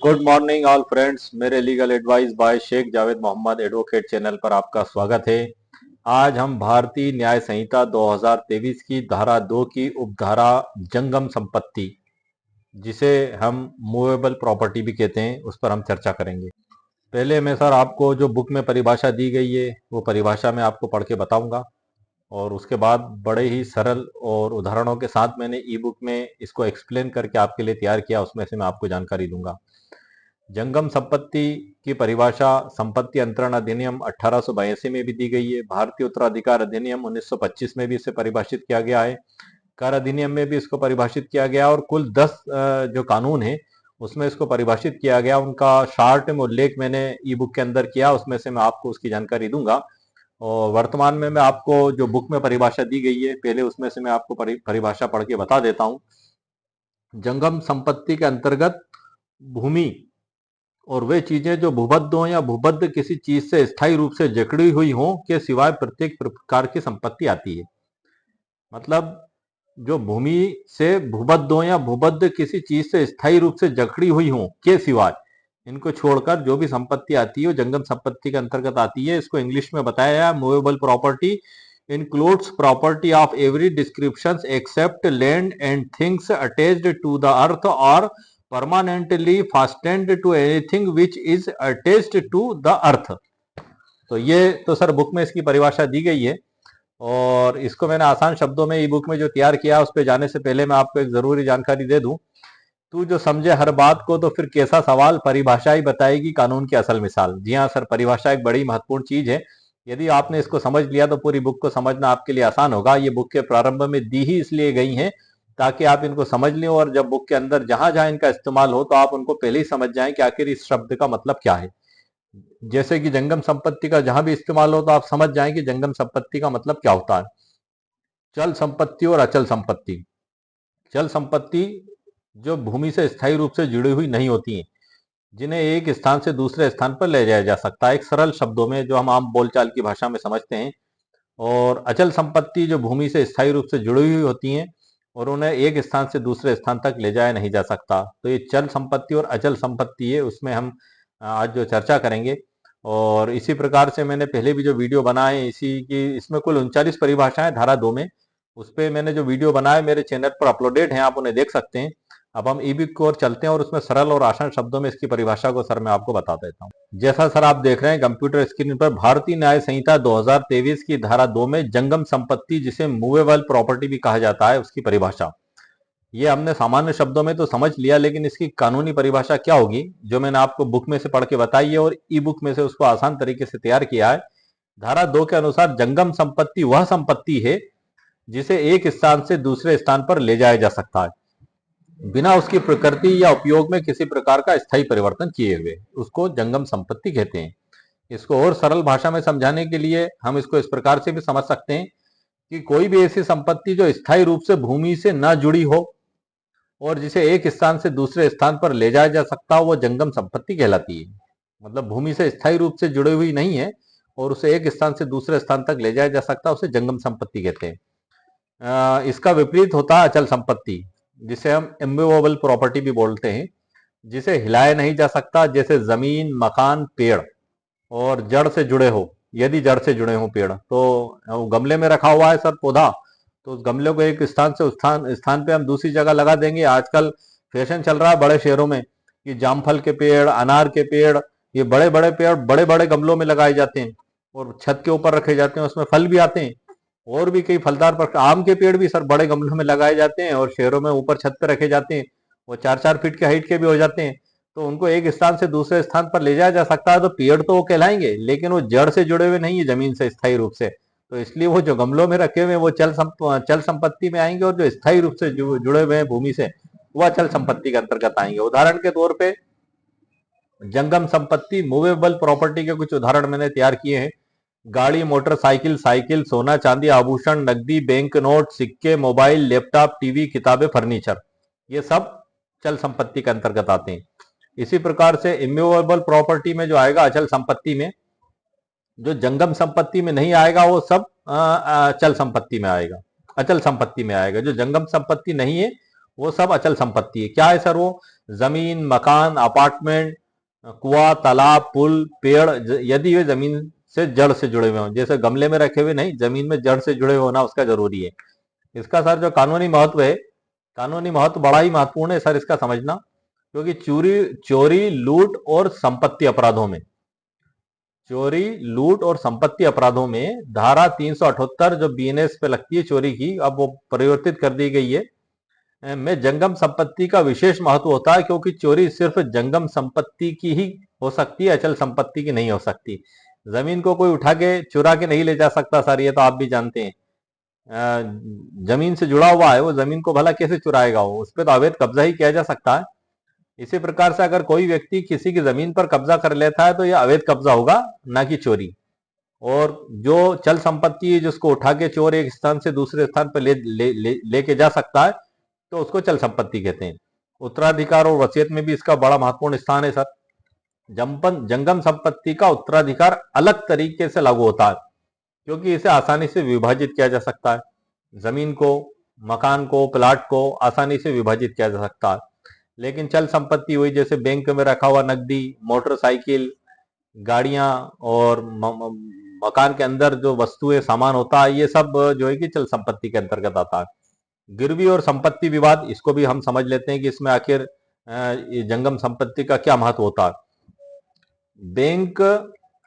Good morning all friends. मेरे legal advice by Sheikh Javed Mohammad advocate channel पर आपका स्वागत है। आज हम भारतीय न्याय संहिता 2023 की धारा 2 की उपधारा जंगम संपत्ति, जिसे हम मूवेबल प्रॉपर्टी भी कहते हैं, उस पर हम चर्चा करेंगे। पहले मैं सर आपको जो बुक में परिभाषा दी गई है वो परिभाषा मैं आपको पढ़ के बताऊंगा, और उसके बाद बड़े ही सरल और उदाहरणों के साथ मैंने ई बुक में इसको एक्सप्लेन करके आपके लिए तैयार किया, उसमें से मैं आपको जानकारी दूंगा। जंगम संपत्ति की परिभाषा संपत्ति अंतरण अधिनियम 1882 में भी दी गई है। भारतीय उत्तराधिकार अधिनियम 1925 में भी इसे परिभाषित किया गया है। कर अधिनियम में भी इसको परिभाषित किया गया, और कुल 10 जो कानून है उसमें इसको परिभाषित किया गया। उनका शार्ट में उल्लेख मैंने ई बुक के अंदर किया, उसमें से मैं आपको उसकी जानकारी दूंगा। और वर्तमान में मैं आपको जो बुक में परिभाषा दी गई है, पहले उसमें से मैं आपको परिभाषा पढ़ के बता देता हूं। जंगम संपत्ति के अंतर्गत भूमि और वे चीजें जो भूबद्ध हो या भूबद्ध किसी चीज से स्थायी रूप से जकड़ी हुई हो के सिवाय प्रत्येक प्रकार की संपत्ति आती है। मतलब जो भूमि से भूबद्ध हो या भूबद्ध किसी चीज से स्थायी रूप से जकड़ी हुई हो के सिवाय, इनको छोड़कर जो भी संपत्ति आती है वो जंगम संपत्ति के अंतर्गत आती है। इसको इंग्लिश में बताया है, movable property includes property of every descriptions except land and things attached to the earth or permanently fastened to anything which is attached to the earth। तो ये तो सर बुक में इसकी परिभाषा दी गई है, और इसको मैंने आसान शब्दों में ई बुक में जो तैयार किया, उस पर जाने से पहले मैं आपको एक जरूरी जानकारी दे दूं। तू जो समझे हर बात को तो फिर कैसा सवाल, परिभाषा ही बताएगी कानून की असल मिसाल। जी हाँ सर, परिभाषा एक बड़ी महत्वपूर्ण चीज है। यदि आपने इसको समझ लिया तो पूरी बुक को समझना आपके लिए आसान होगा। ये बुक के प्रारंभ में दी ही इसलिए गई है ताकि आप इनको समझ लें, और जब बुक के अंदर जहां जहां इनका इस्तेमाल हो तो आप उनको पहले ही समझ जाएं कि आखिर इस शब्द का मतलब क्या है। जैसे कि जंगम संपत्ति का जहां भी इस्तेमाल हो तो आप समझ जाएं कि जंगम संपत्ति का मतलब क्या होता है। चल संपत्ति और अचल संपत्ति। चल संपत्ति जो भूमि से स्थायी रूप से जुड़ी हुई नहीं होती हैं, जिन्हें एक स्थान से दूसरे स्थान पर ले जाया जा सकता है, एक सरल शब्दों में जो हम आम बोलचाल की भाषा में समझते हैं। और अचल संपत्ति जो भूमि से स्थायी रूप से जुड़ी हुई होती हैं और उन्हें एक स्थान से दूसरे स्थान तक ले जाया नहीं जा सकता। तो ये चल संपत्ति और अचल संपत्ति है, उसमें हम आज जो चर्चा करेंगे। और इसी प्रकार से मैंने पहले भी जो वीडियो बनाए इसी की, इसमें कुल 39 परिभाषाएं धारा 2 में, उस पर मैंने जो वीडियो बनाए मेरे चैनल पर अपलोडेड हैं, आप उन्हें देख सकते हैं। अब हम ई बुक की ओर चलते हैं और उसमें सरल और आसान शब्दों में इसकी परिभाषा को सर मैं आपको बता देता हूं। जैसा सर आप देख रहे हैं कंप्यूटर स्क्रीन पर, भारतीय न्याय संहिता 2023 की धारा 2 में जंगम संपत्ति, जिसे मूवेबल प्रॉपर्टी भी कहा जाता है, उसकी परिभाषा। ये हमने सामान्य शब्दों में तो समझ लिया, लेकिन इसकी कानूनी परिभाषा क्या होगी, जो मैंने आपको बुक में से पढ़ के बताई है और ई बुक में से उसको आसान तरीके से तैयार किया है। धारा 2 के अनुसार जंगम संपत्ति वह संपत्ति है जिसे एक स्थान से दूसरे स्थान पर ले जाया जा सकता है बिना उसकी प्रकृति या उपयोग में किसी प्रकार का स्थायी परिवर्तन किए हुए, उसको जंगम संपत्ति कहते हैं। इसको और सरल भाषा में समझाने के लिए हम इसको इस प्रकार से भी समझ सकते हैं कि कोई भी ऐसी संपत्ति जो स्थायी रूप से भूमि से न जुड़ी हो और जिसे एक स्थान से दूसरे स्थान पर ले जाया जा सकता हो, वो जंगम संपत्ति कहलाती है। मतलब भूमि से स्थायी रूप से जुड़ी हुई नहीं है और उसे एक स्थान से दूसरे स्थान तक ले जाया जा सकता है, उसे जंगम संपत्ति कहते हैं। इसका विपरीत होता है अचल संपत्ति, जिसे हम इमूवेबल प्रॉपर्टी भी बोलते हैं, जिसे हिलाया नहीं जा सकता, जैसे जमीन, मकान, पेड़, और जड़ से जुड़े हो। यदि जड़ से जुड़े हो पेड़, तो गमले में रखा हुआ है सर पौधा, तो उस गमले को एक स्थान से उस स्थान पे हम दूसरी जगह लगा देंगे। आजकल फैशन चल रहा है बड़े शहरों में कि जामफल के पेड़, अनार के पेड़, ये बड़े बड़े पेड़ बड़े बड़े गमलों में लगाए जाते हैं और छत के ऊपर रखे जाते हैं, उसमें फल भी आते हैं। और भी कई फलदार पर आम के पेड़ भी सर बड़े गमलों में लगाए जाते हैं और शहरों में ऊपर छत पर रखे जाते हैं। वो 4-4 फीट के हाइट के भी हो जाते हैं। तो उनको एक स्थान से दूसरे स्थान पर ले जाया जा सकता है, तो पेड़ तो वो कहलाएंगे, लेकिन वो जड़ से जुड़े हुए नहीं है जमीन से स्थायी रूप से। तो इसलिए वो जो गमलों में रखे हुए वो चल संपत्ति में आएंगे, और जो स्थायी रूप से जुड़े हुए हैं भूमि से, वह अचल संपत्ति के अंतर्गत आएंगे। उदाहरण के तौर पे जंगम संपत्ति मूवेबल प्रॉपर्टी के कुछ उदाहरण मैंने तैयार किए हैं। गाड़ी, मोटरसाइकिल, साइकिल, सोना चांदी, आभूषण, नकदी, बैंक नोट, सिक्के, मोबाइल, लैपटॉप, टीवी, किताबें, फर्नीचर, ये सब चल संपत्ति के अंतर्गत आते हैं। इसी प्रकार से इमूवेबल प्रॉपर्टी में जो आएगा अचल संपत्ति में, जो जंगम संपत्ति में नहीं आएगा वो सब चल संपत्ति में आएगा, अचल संपत्ति में आएगा। जो जंगम संपत्ति नहीं है वो सब अचल संपत्ति है। क्या है सर वो? जमीन, मकान, अपार्टमेंट, कुआं, तालाब, पुल, पेड़, यदि वे जमीन से जड़ से जुड़े हुए हों, जैसे गमले में रखे हुए नहीं, जमीन में जड़ से जुड़े होना उसका जरूरी है। इसका सर जो कानूनी महत्व है, कानूनी महत्व बड़ा ही महत्वपूर्ण है सर इसका समझना, क्योंकि चोरी, लूट और संपत्ति अपराधों में, चोरी, लूट और संपत्ति अपराधों में धारा 378 जो बीएनएस पे लगती है चोरी की, अब वो परिवर्तित कर दी गई है, में जंगम संपत्ति का विशेष महत्व होता है, क्योंकि चोरी सिर्फ जंगम संपत्ति की ही हो सकती है, अचल संपत्ति की नहीं हो सकती। जमीन को कोई उठा के चुरा के नहीं ले जा सकता सर, ये तो आप भी जानते हैं। जमीन से जुड़ा हुआ है, वो जमीन को भला कैसे चुराएगा? वो उस पर तो अवैध कब्जा ही किया जा सकता है। इसी प्रकार से अगर कोई व्यक्ति किसी की जमीन पर कब्जा कर लेता है तो यह अवैध कब्जा होगा, ना कि चोरी। और जो चल संपत्ति है जिसको उठा के चोर एक स्थान से दूसरे स्थान पर लेके जा सकता है, तो उसको चल संपत्ति कहते हैं। उत्तराधिकार और वसीयत में भी इसका बड़ा महत्वपूर्ण स्थान है सर। जंगम संपत्ति का उत्तराधिकार अलग तरीके से लागू होता है, क्योंकि इसे आसानी से विभाजित किया जा सकता है। जमीन को, मकान को, प्लाट को आसानी से विभाजित किया जा सकता है। लेकिन चल संपत्ति हुई जैसे बैंक में रखा हुआ नकदी, मोटरसाइकिल, गाड़ियां और मकान के अंदर जो वस्तुएं, सामान होता है, ये सब जो है कि चल संपत्ति के अंतर्गत आता है। गिरवी और संपत्ति विवाद, इसको भी हम समझ लेते हैं कि इसमें आखिर ये जंगम संपत्ति का क्या महत्व होता है। बैंक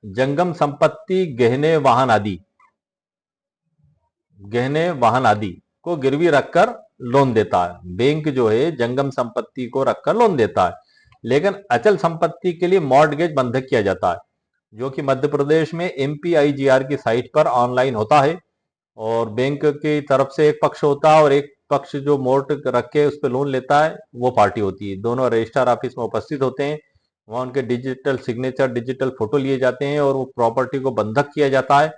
जंगम संपत्ति, गहने वाहन आदि को गिरवी रखकर लोन देता है। बैंक जो है जंगम संपत्ति को रखकर लोन देता है, लेकिन अचल संपत्ति के लिए मॉर्टगेज बंधक किया जाता है, जो कि मध्य प्रदेश में MPIGR की साइट पर ऑनलाइन होता है। और बैंक की तरफ से एक पक्ष होता है और एक पक्ष जो मोर्ट रख के उस पर लोन लेता है वो पार्टी होती है। दोनों रजिस्ट्रार ऑफिस में उपस्थित होते हैं, वहां उनके डिजिटल सिग्नेचर, डिजिटल फोटो लिए जाते हैं और वो प्रॉपर्टी को बंधक किया जाता है।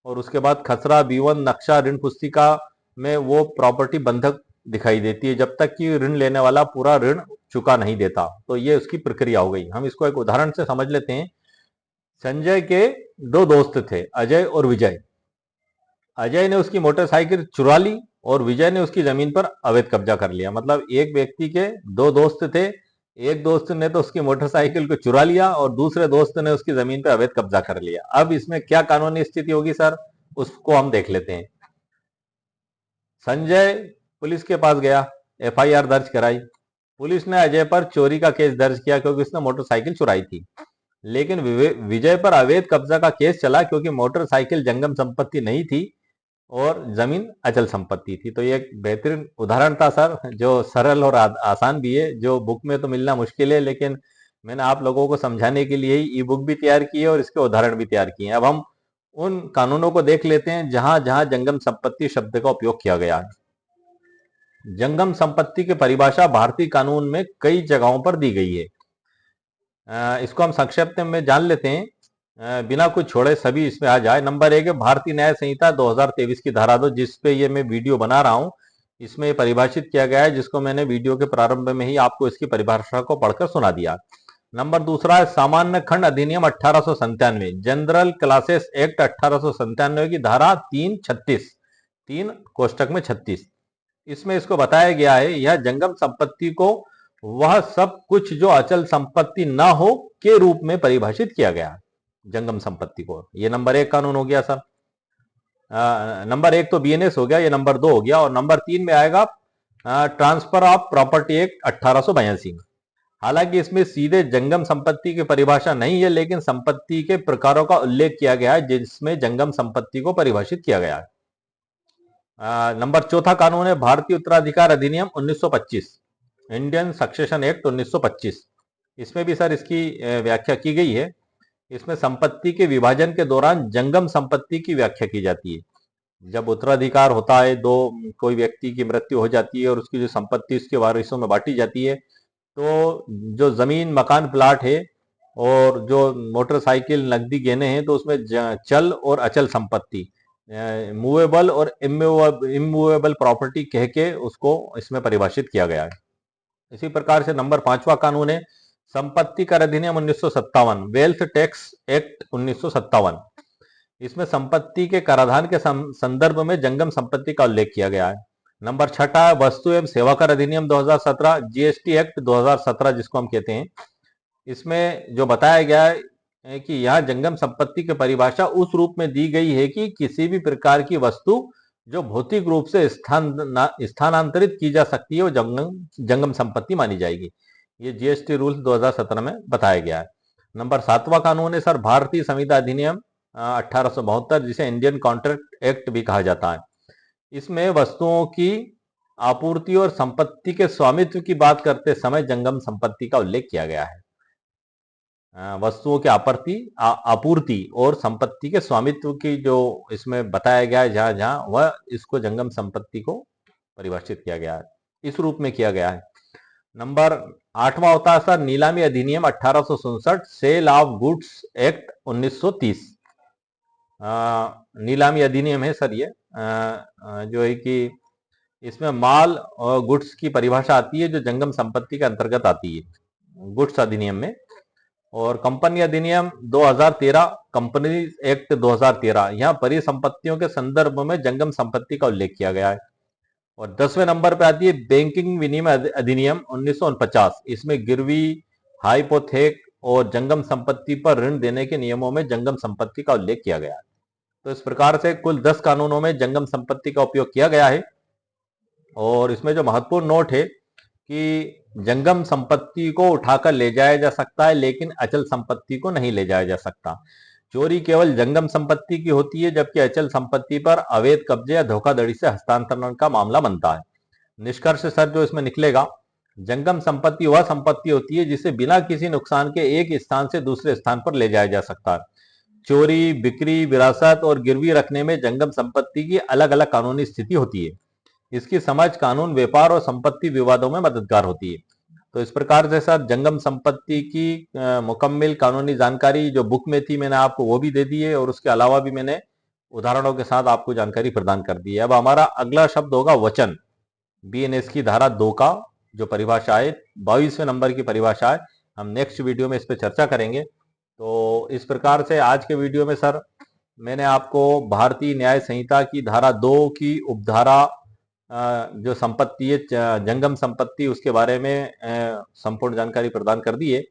और उसके बाद खसरा, बीवन, नक्शा, ऋण पुस्तिका में वो प्रॉपर्टी बंधक दिखाई देती है, जब तक कि ऋण लेने वाला पूरा ऋण चुका नहीं देता। तो ये उसकी प्रक्रिया हो गई। हम इसको एक उदाहरण से समझ लेते हैं। संजय के दो दोस्त थे, अजय और विजय। अजय ने उसकी मोटरसाइकिल चुरा ली और विजय ने उसकी जमीन पर अवैध कब्जा कर लिया। मतलब एक व्यक्ति के दो दोस्त थे, एक दोस्त ने तो उसकी मोटरसाइकिल को चुरा लिया और दूसरे दोस्त ने उसकी जमीन पर अवैध कब्जा कर लिया। अब इसमें क्या कानूनी स्थिति होगी सर, उसको हम देख लेते हैं। संजय पुलिस के पास गया, FIR दर्ज कराई। पुलिस ने अजय पर चोरी का केस दर्ज किया क्योंकि उसने मोटरसाइकिल चुराई थी। लेकिन विजय पर अवैध कब्जा का केस चला क्योंकि मोटरसाइकिल जंगम संपत्ति नहीं थी और जमीन अचल संपत्ति थी। तो ये एक बेहतरीन उदाहरण था सर, जो सरल और आसान भी है, जो बुक में तो मिलना मुश्किल है, लेकिन मैंने आप लोगों को समझाने के लिए ही ई बुक भी तैयार की है और इसके उदाहरण भी तैयार किए हैं। अब हम उन कानूनों को देख लेते हैं जहां जहां जंगम संपत्ति शब्द का उपयोग किया गया है। जंगम संपत्ति की परिभाषा भारतीय कानून में कई जगहों पर दी गई है। इसको हम संक्षेप में जान लेते हैं, बिना कुछ छोड़े सभी इसमें आ जाए। नंबर 1 है भारतीय न्याय संहिता 2023 की धारा 2, जिसपे ये मैं वीडियो बना रहा हूं। इसमें परिभाषित किया गया है, जिसको मैंने वीडियो के प्रारंभ में ही आपको इसकी परिभाषा को पढ़कर सुना दिया। नंबर 2 है सामान्य खंड अधिनियम 1897, जनरल क्लासेस एक्ट 1897 की धारा 336, 3 कोष्टक में 36। इसमें इसको बताया गया है, यह जंगम संपत्ति को वह सब कुछ जो अचल संपत्ति ना हो के रूप में परिभाषित किया गया है, जंगम संपत्ति को। ये नंबर 1 कानून हो गया सर। नंबर 1 तो BNS हो गया, ये नंबर 2 हो गया। और नंबर 3 में आएगा ट्रांसफर ऑफ प्रॉपर्टी एक्ट 1882। हालांकि इसमें सीधे जंगम संपत्ति की परिभाषा नहीं है, लेकिन संपत्ति के प्रकारों का उल्लेख किया गया है जिसमें जंगम संपत्ति को परिभाषित किया गया है। नंबर 4 कानून है भारतीय उत्तराधिकार अधिनियम 1925, इंडियन सक्सेशन एक्ट 1925। इसमें भी सर इसकी व्याख्या की गई है। इसमें संपत्ति के विभाजन के दौरान जंगम संपत्ति की व्याख्या की जाती है। जब उत्तराधिकार होता है, कोई व्यक्ति की मृत्यु हो जाती है और उसकी जो संपत्ति उसके वारिसों में बांटी जाती है, तो जो जमीन, मकान, प्लाट है और जो मोटरसाइकिल, नकदी, गहने हैं, तो उसमें चल और अचल संपत्ति, मूवेबल और इमूवेबल प्रॉपर्टी कह के उसको इसमें परिभाषित किया गया है। इसी प्रकार से नंबर 5वां कानून है संपत्ति कर अधिनियम 1957, वेल्थ टैक्स एक्ट 1957। इसमें संपत्ति के कराधान के संदर्भ में जंगम संपत्ति का उल्लेख किया गया है। नंबर छठा है वस्तु एवं सेवा कर अधिनियम 2017, जीएसटी एक्ट 2017 जिसको हम कहते हैं। इसमें जो बताया गया है कि यहाँ जंगम संपत्ति की परिभाषा उस रूप में दी गई है कि किसी भी प्रकार की वस्तु जो भौतिक रूप से स्थानांतरित की जा सकती है वो जंगम जंगम संपत्ति मानी जाएगी। ये जीएसटी रूल्स 2017 में बताया गया है। नंबर 7वां कानून है सर भारतीय संविदा अधिनियम 1872, जिसे इंडियन कॉन्ट्रैक्ट एक्ट भी कहा जाता है। इसमें वस्तुओं की आपूर्ति और संपत्ति के स्वामित्व की बात करते समय जंगम संपत्ति का उल्लेख किया गया है। वस्तुओं की आपूर्ति और संपत्ति के स्वामित्व की जो इसमें बताया गया है जहां जहां वह इसको जंगम संपत्ति को परिभाषित किया गया है, इस रूप में किया गया है। नंबर 8वां होता है सर नीलामी अधिनियम 1867, सेल ऑफ गुड्स एक्ट 1930। नीलामी अधिनियम है सर ये, जो है कि इसमें माल और गुड्स की परिभाषा आती है जो जंगम संपत्ति के अंतर्गत आती है गुड्स अधिनियम में। और कंपनी अधिनियम 2013, कंपनी एक्ट 2013, यहाँ परिसंपत्तियों के संदर्भ में जंगम संपत्ति का उल्लेख किया गया है। और 10वें नंबर पे आती है बैंकिंग विनिमय अधिनियम 1949। इसमें गिरवी, हाइपोथेक और जंगम संपत्ति पर ऋण देने के नियमों में जंगम संपत्ति का उल्लेख किया गया है। तो इस प्रकार से कुल 10 कानूनों में जंगम संपत्ति का उपयोग किया गया है। और इसमें जो महत्वपूर्ण नोट है कि जंगम संपत्ति को उठाकर ले जाया जा सकता है लेकिन अचल संपत्ति को नहीं ले जाया जा सकता। चोरी केवल जंगम संपत्ति की होती है जबकि अचल संपत्ति पर अवैध कब्जे या धोखाधड़ी से हस्तांतरण का मामला बनता है। निष्कर्ष सर जो इसमें निकलेगा, जंगम संपत्ति वह संपत्ति होती है जिसे बिना किसी नुकसान के एक स्थान से दूसरे स्थान पर ले जाया जा सकता है। चोरी, बिक्री, विरासत और गिरवी रखने में जंगम संपत्ति की अलग अलग कानूनी स्थिति होती है। इसकी समझ कानून, व्यापार और संपत्ति विवादों में मददगार होती है। तो इस प्रकार से सर जंगम संपत्ति की मुकम्मल कानूनी जानकारी जो बुक में थी मैंने आपको वो भी दे दी है और उसके अलावा भी मैंने उदाहरणों के साथ आपको जानकारी प्रदान कर दी है। अब हमारा अगला शब्द होगा वचन। बीएनएस की धारा 2 का जो परिभाषा है, 22वें नंबर की परिभाषा है, हम नेक्स्ट वीडियो में इस पर चर्चा करेंगे। तो इस प्रकार से आज के वीडियो में सर मैंने आपको भारतीय न्याय संहिता की धारा 2 की उपधारा जो संपत्ति है जंगम संपत्ति, उसके बारे में संपूर्ण जानकारी प्रदान कर दी है।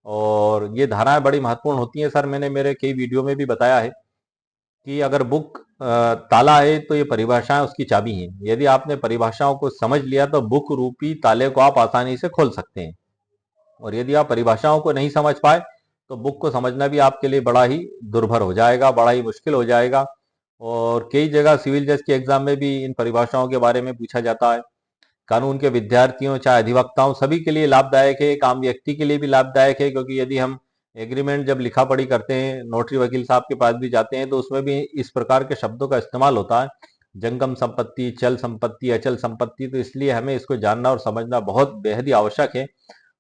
और ये धाराएं बड़ी महत्वपूर्ण होती हैं सर, मैंने मेरे कई वीडियो में भी बताया है कि अगर बुक ताला है तो ये परिभाषाएं उसकी चाबी हैं। यदि आपने परिभाषाओं को समझ लिया तो बुक रूपी ताले को आप आसानी से खोल सकते हैं। और यदि आप परिभाषाओं को नहीं समझ पाए तो बुक को समझना भी आपके लिए बड़ा ही दुर्भर हो जाएगा, बड़ा ही मुश्किल हो जाएगा। और कई जगह सिविल जज के एग्जाम में भी इन परिभाषाओं के बारे में पूछा जाता है। कानून के विद्यार्थियों चाहे अधिवक्ताओं सभी के लिए लाभदायक है, एक आम व्यक्ति के लिए भी लाभदायक है, क्योंकि यदि हम एग्रीमेंट जब लिखा पढ़ी करते हैं, नोटरी वकील साहब के पास भी जाते हैं तो उसमें भी इस प्रकार के शब्दों का इस्तेमाल होता है, जंगम संपत्ति, चल संपत्ति, अचल संपत्ति। तो इसलिए हमें इसको जानना और समझना बहुत बेहद ही आवश्यक है।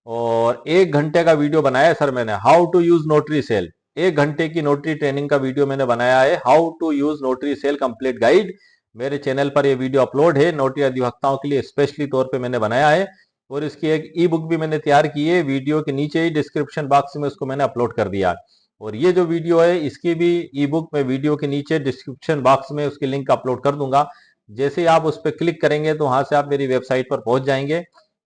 और 1 घंटे का वीडियो बनाया है सर मैंने, how to use notary sale. 1 घंटे की नोटरी ट्रेनिंग का वीडियो मैंने बनाया है, how to use notary sale complete guide. मेरे चैनल पर ये वीडियो अपलोड है, नोटरी अधिवक्ताओं के लिए स्पेशली तौर पे मैंने बनाया है। और इसकी एक ई बुक भी मैंने तैयार की है, वीडियो के नीचे ही डिस्क्रिप्शन बॉक्स में उसको मैंने अपलोड कर दिया। और ये जो वीडियो है इसकी भी ई बुक में वीडियो के नीचे डिस्क्रिप्शन बॉक्स में उसकी लिंक अपलोड कर दूंगा। जैसे ही आप उस पर क्लिक करेंगे तो वहां से आप मेरी वेबसाइट पर पहुंच जाएंगे,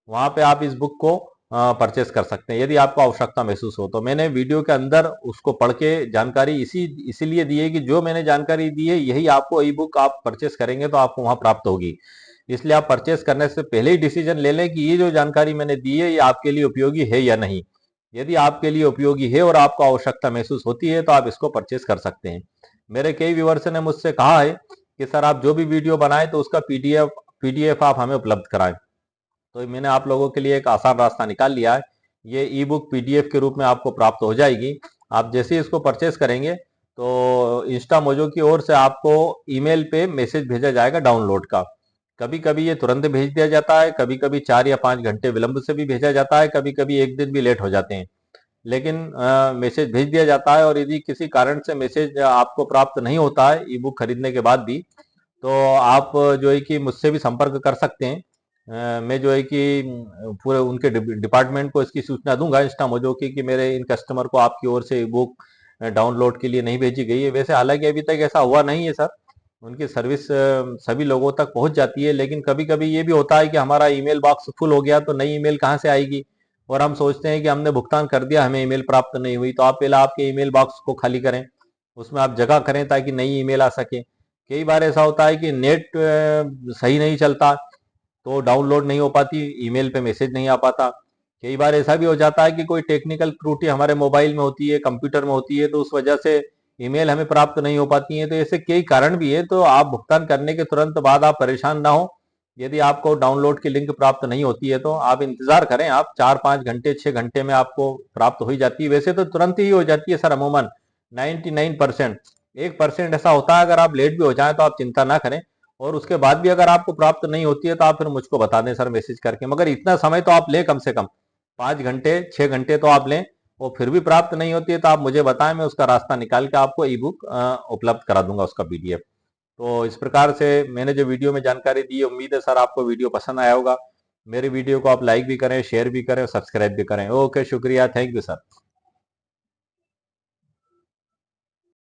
वहां पे आप इस बुक को परचेस कर सकते हैं यदि आपको आवश्यकता महसूस हो तो। मैंने वीडियो के अंदर उसको पढ़ के जानकारी इसीलिए दी है कि जो मैंने जानकारी दी है यही आपको ई बुक आप परचेस करेंगे तो आपको वहां प्राप्त होगी। इसलिए आप परचेस करने से पहले ही डिसीजन ले लें कि ये जो जानकारी मैंने दी है ये आपके लिए उपयोगी है या नहीं। यदि आपके लिए उपयोगी है और आपको आवश्यकता महसूस होती है तो आप इसको परचेस कर सकते हैं। मेरे कई व्यूअर्स ने मुझसे कहा है कि सर आप जो भी वीडियो बनाए तो उसका पीडीएफ आप हमें उपलब्ध कराएं। तो मैंने आप लोगों के लिए एक आसान रास्ता निकाल लिया है, ये ई बुक पीडीएफ के रूप में आपको प्राप्त हो जाएगी। आप जैसे ही इसको परचेस करेंगे तो इंस्टा मोजो की ओर से आपको ईमेल पे मैसेज भेजा जाएगा डाउनलोड का। कभी कभी ये तुरंत भेज दिया जाता है, कभी कभी 4 या 5 घंटे विलंब से भी भेजा जाता है, कभी कभी 1 दिन भी लेट हो जाते हैं, लेकिन मैसेज भेज दिया जाता है। और यदि किसी कारण से मैसेज आपको प्राप्त नहीं होता है ई बुक खरीदने के बाद भी, तो आप जो है कि मुझसे भी संपर्क कर सकते हैं। मैं जो है कि पूरे उनके डिपार्टमेंट को इसकी सूचना दूंगा इंस्टा मोजो की कि मेरे इन कस्टमर को आपकी ओर से ई बुक डाउनलोड के लिए नहीं भेजी गई है। वैसे हालांकि अभी तक ऐसा हुआ नहीं है सर, उनकी सर्विस सभी लोगों तक पहुंच जाती है। लेकिन कभी कभी ये भी होता है कि हमारा ईमेल बॉक्स फुल हो गया तो नई ईमेल कहाँ से आएगी, और हम सोचते हैं कि हमने भुगतान कर दिया, हमें ईमेल प्राप्त नहीं हुई। तो आप पहले आपके ईमेल बॉक्स को खाली करें, उसमें आप जगह करें ताकि नई ईमेल आ सके। कई बार ऐसा होता है कि नेट सही नहीं चलता तो डाउनलोड नहीं हो पाती, ईमेल पे मैसेज नहीं आ पाता। कई बार ऐसा भी हो जाता है कि कोई टेक्निकल त्रुटि हमारे मोबाइल में होती है, कंप्यूटर में होती है, तो उस वजह से ईमेल हमें प्राप्त नहीं हो पाती है। तो ऐसे कई कारण भी है। तो आप भुगतान करने के तुरंत बाद आप परेशान ना हो। यदि आपको डाउनलोड की लिंक प्राप्त नहीं होती है तो आप इंतजार करें, आप 4-5 घंटे 6 घंटे में आपको प्राप्त हो ही जाती है। वैसे तो तुरंत ही हो जाती है सर, अमूमन 99%। 1% ऐसा होता है, अगर आप लेट भी हो जाए तो आप चिंता ना करें। और उसके बाद भी अगर आपको प्राप्त नहीं होती है तो आप फिर मुझको बता दें सर, मैसेज करके। मगर इतना समय तो आप लें, कम से कम 5 घंटे 6 घंटे तो आप लें। और फिर भी प्राप्त नहीं होती है तो आप मुझे बताएं, मैं उसका रास्ता निकाल के आपको ई बुक उपलब्ध करा दूंगा, उसका पीडीएफ। तो इस प्रकार से मैंने जो वीडियो में जानकारी दी है, उम्मीद है सर आपको वीडियो पसंद आया होगा। मेरे वीडियो को आप लाइक भी करें, शेयर भी करें और सब्सक्राइब भी करें। ओके, शुक्रिया, थैंक यू सर।